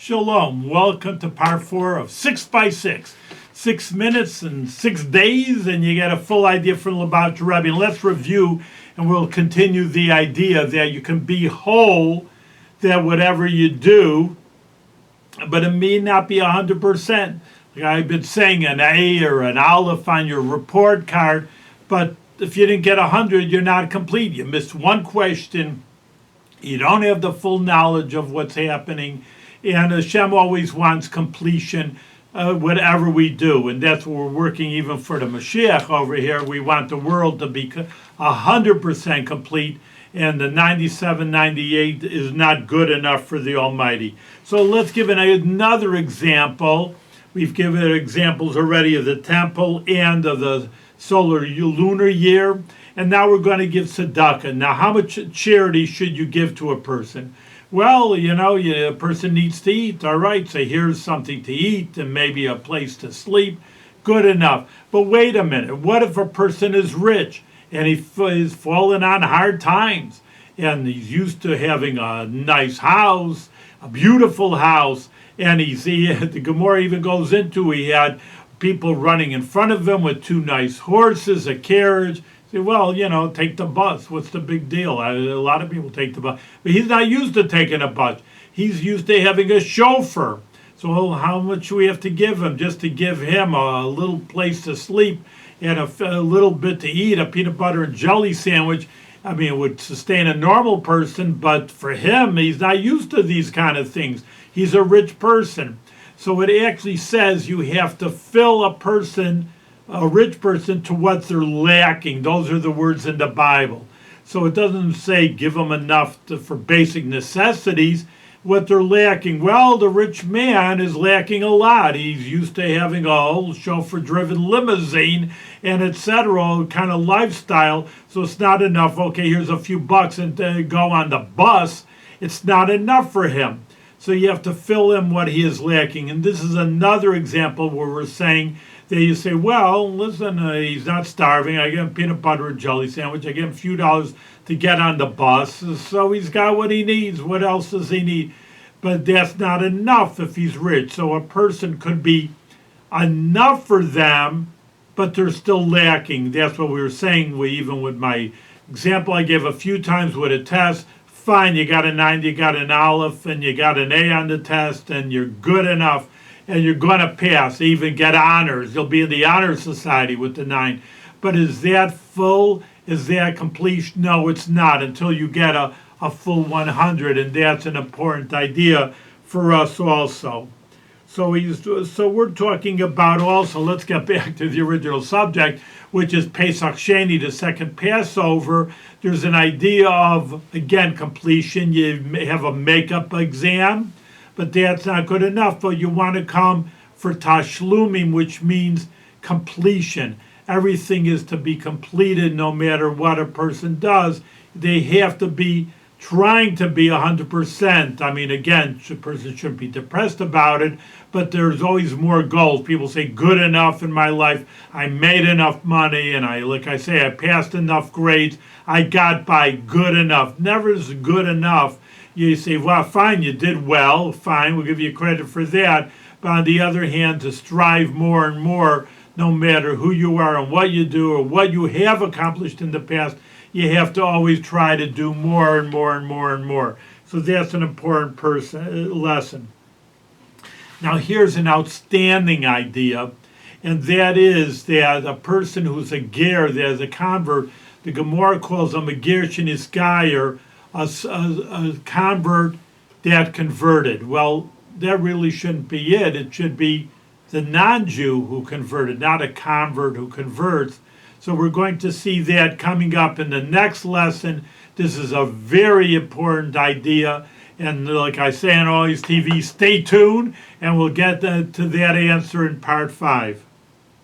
Shalom. Welcome to part 4 of 6 by 6. 6 minutes and 6 days, and you get a full idea from Lubavitcher Rebbe. And let's review, and we'll continue the idea that you can be whole, that whatever you do, but it may not be 100%. Like I've been saying, an A or an Aleph on your report card, but if you didn't get 100, you're not complete. You missed one question. You don't have the full knowledge of what's happening. And Hashem always wants completion, whatever we do. And that's what we're working even for the Mashiach over here. We want the world to be 100% complete. And the 97, 98 is not good enough for the Almighty. So let's give another example. We've given examples already of the temple and of the solar lunar year. And now we're going to give tzedakah. Now, how much charity should you give to a person? Well, a person needs to eat. All right, so here's something to eat and maybe a place to sleep. Good enough. But wait a minute. What if a person is rich and he's fallen on hard times and he's used to having a nice house, a beautiful house, and the Gemara even goes into he had people running in front of him with 2 nice horses, a carriage. Say, well, take the bus. What's the big deal? A lot of people take the bus. But he's not used to taking a bus. He's used to having a chauffeur. So how much do we have to give him just to give him a little place to sleep and a little bit to eat, a peanut butter and jelly sandwich? I mean, it would sustain a normal person, but for him, he's not used to these kind of things. He's a rich person. So it actually says you have to fill a rich person to what they're lacking. Those are the words in the Bible. So it doesn't say give them enough for basic necessities. What they're lacking, well, the rich man is lacking a lot. He's used to having a whole chauffeur-driven limousine and etc. kind of lifestyle. So it's not enough. Okay, here's a few bucks and go on the bus. It's not enough for him. So you have to fill in what he is lacking. And this is another example where we're saying that you say, well, listen, he's not starving. I give him peanut butter and jelly sandwich. I give him a few dollars to get on the bus. So he's got what he needs. What else does he need? But that's not enough if he's rich. So a person could be enough for them, but they're still lacking. That's what we were saying. Even with my example I gave a few times with a test, fine, you got a 9, you got an Aleph, and you got an A on the test, and you're good enough. And you're going to pass, even get honors. You'll be in the honor society with the 9. But is that full? Is that complete? No, it's not until you get a full 100. And that's an important idea for us also. So we're talking about also, let's get back to the original subject, which is Pesach Sheni, the second Passover. There's an idea of, again, completion. You have a makeup exam. But that's not good enough. But you want to come for tashlumim, which means completion. Everything is to be completed no matter what a person does. They have to be trying to be 100%. I mean, again, a person shouldn't be depressed about it, but there's always more goals. People say, good enough in my life. I made enough money, and I passed enough grades. I got by good enough. Never is good enough. You say, well, fine, you did well, fine, we'll give you credit for that. But on the other hand, to strive more and more, no matter who you are and what you do or what you have accomplished in the past, you have to always try to do more and more and more and more. So that's an important lesson. Now here's an outstanding idea, and that is that a person who's a ger, there's a convert, the Gemara calls him a ger shenisgayer, a convert that converted. Well, that really shouldn't be it. It should be the non-Jew who converted, not a convert who converts. So we're going to see that coming up in the next lesson. This is a very important idea. And like I say on all these TV, stay tuned, and we'll get to that answer in part 5.